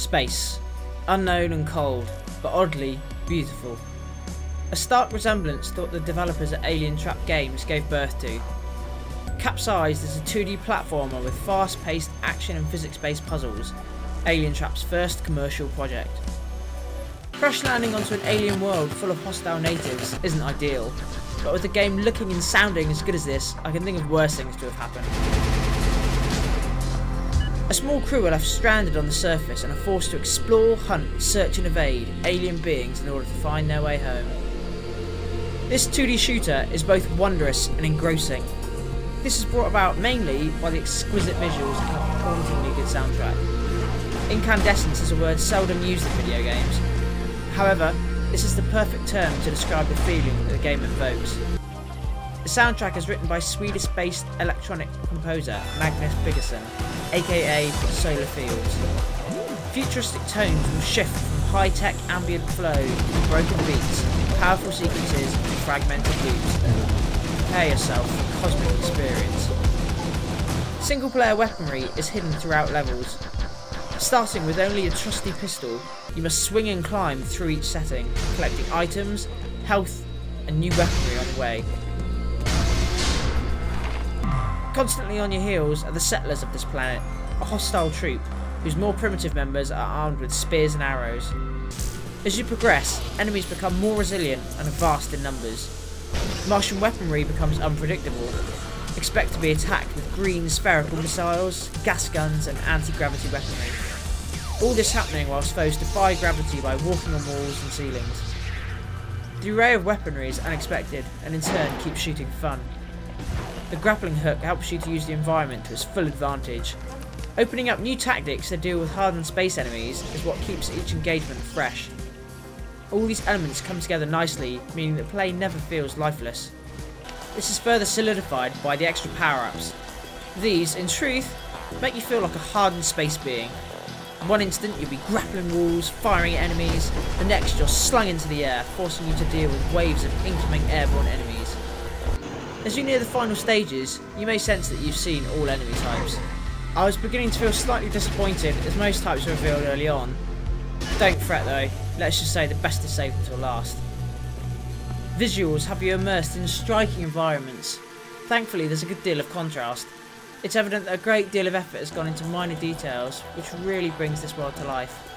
Space. Unknown and cold, but oddly beautiful. A stark resemblance to what the developers at Alientraps Games gave birth to. Capsized is a 2D platformer with fast-paced action and physics-based puzzles, Alientraps' first commercial project. Crash landing onto an alien world full of hostile natives isn't ideal, but with the game looking and sounding as good as this, I can think of worse things to have happened. A small crew are left stranded on the surface and are forced to explore, hunt, search and evade alien beings in order to find their way home. This 2D shooter is both wondrous and engrossing. This is brought about mainly by the exquisite visuals and a hauntingly good soundtrack. Incandescence is a word seldom used in video games. However, this is the perfect term to describe the feeling that the game evokes. The soundtrack is written by Swedish-based electronic composer Magnus Biggerson, aka Solar Fields. Futuristic tones will shift from high-tech ambient flow to broken beats, powerful sequences and fragmented loops. Prepare yourself for a cosmic experience. Single-player weaponry is hidden throughout levels. Starting with only a trusty pistol, you must swing and climb through each setting, collecting items, health and new weaponry on the way. Constantly on your heels are the settlers of this planet, a hostile troop whose more primitive members are armed with spears and arrows. As you progress, enemies become more resilient and are vast in numbers. Martian weaponry becomes unpredictable. Expect to be attacked with green spherical missiles, gas guns and anti-gravity weaponry. All this happening whilst foes defy gravity by walking on walls and ceilings. The array of weaponry is unexpected and in turn keeps shooting fun. The grappling hook helps you to use the environment to its full advantage. Opening up new tactics to deal with hardened space enemies is what keeps each engagement fresh. All these elements come together nicely, meaning that play never feels lifeless. This is further solidified by the extra power-ups. These, in truth, make you feel like a hardened space being. In one instant you'll be grappling walls, firing at enemies, the next you're slung into the air, forcing you to deal with waves of incoming airborne enemies. As you near the final stages, you may sense that you've seen all enemy types. I was beginning to feel slightly disappointed as most types were revealed early on. Don't fret though, let's just say the best is saved until last. Visuals have you immersed in striking environments. Thankfully there's a good deal of contrast. It's evident that a great deal of effort has gone into minor details, which really brings this world to life.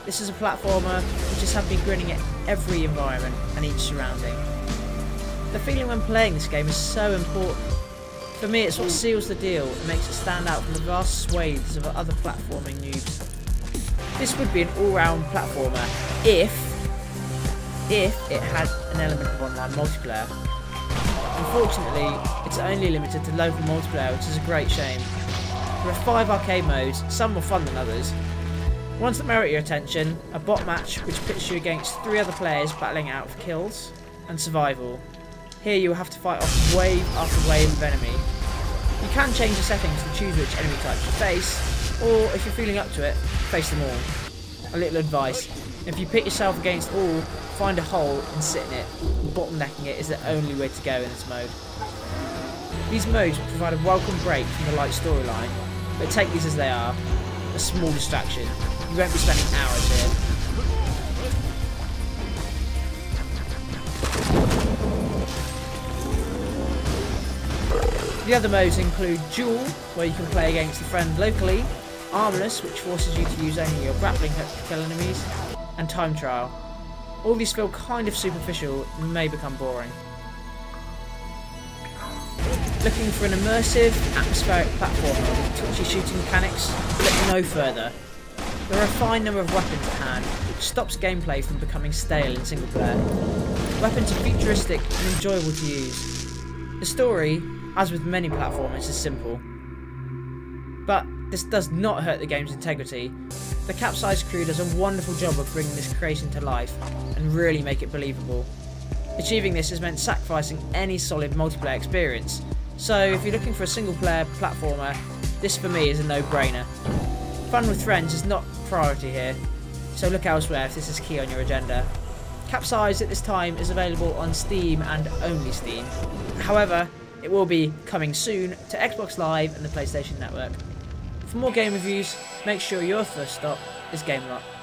This is a platformer which has had me grinning at every environment and each surrounding. The feeling when playing this game is so important. For me it's what seals the deal and makes it stand out from the vast swathes of other platforming noobs. This would be an all-round platformer if it had an element of online multiplayer. Unfortunately, it's only limited to local multiplayer, which is a great shame. There are 5 arcade modes, some more fun than others. Ones that merit your attention: a bot match which pits you against 3 other players battling out for kills, and survival. Here you will have to fight off wave after wave of enemy. You can change the settings to choose which enemy types you face, or if you're feeling up to it, face them all. A little advice: if you pit yourself against all, find a hole and sit in it. Bottlenecking it is the only way to go in this mode. These modes provide a welcome break from the light storyline, but take these as they are, a small distraction. You won't be spending hours here. The other modes include Duel, where you can play against a friend locally, Armless, which forces you to use only your grappling hook to kill enemies, and Time Trial. All these feel kind of superficial and may become boring. Looking for an immersive, atmospheric platformer with touchy shooting mechanics? Look no further. There are a fine number of weapons at hand, which stops gameplay from becoming stale in single player. Weapons are futuristic and enjoyable to use. The story, as with many platformers, is simple. But this does not hurt the game's integrity. The Capsized crew does a wonderful job of bringing this creation to life and really make it believable. Achieving this has meant sacrificing any solid multiplayer experience, so if you're looking for a single player platformer, this for me is a no-brainer. Fun with friends is not priority here, so look elsewhere if this is key on your agenda. Capsized at this time is available on Steam and only Steam. However, it will be coming soon to Xbox Live and the PlayStation Network. For more game reviews, make sure your first stop is Game Lock.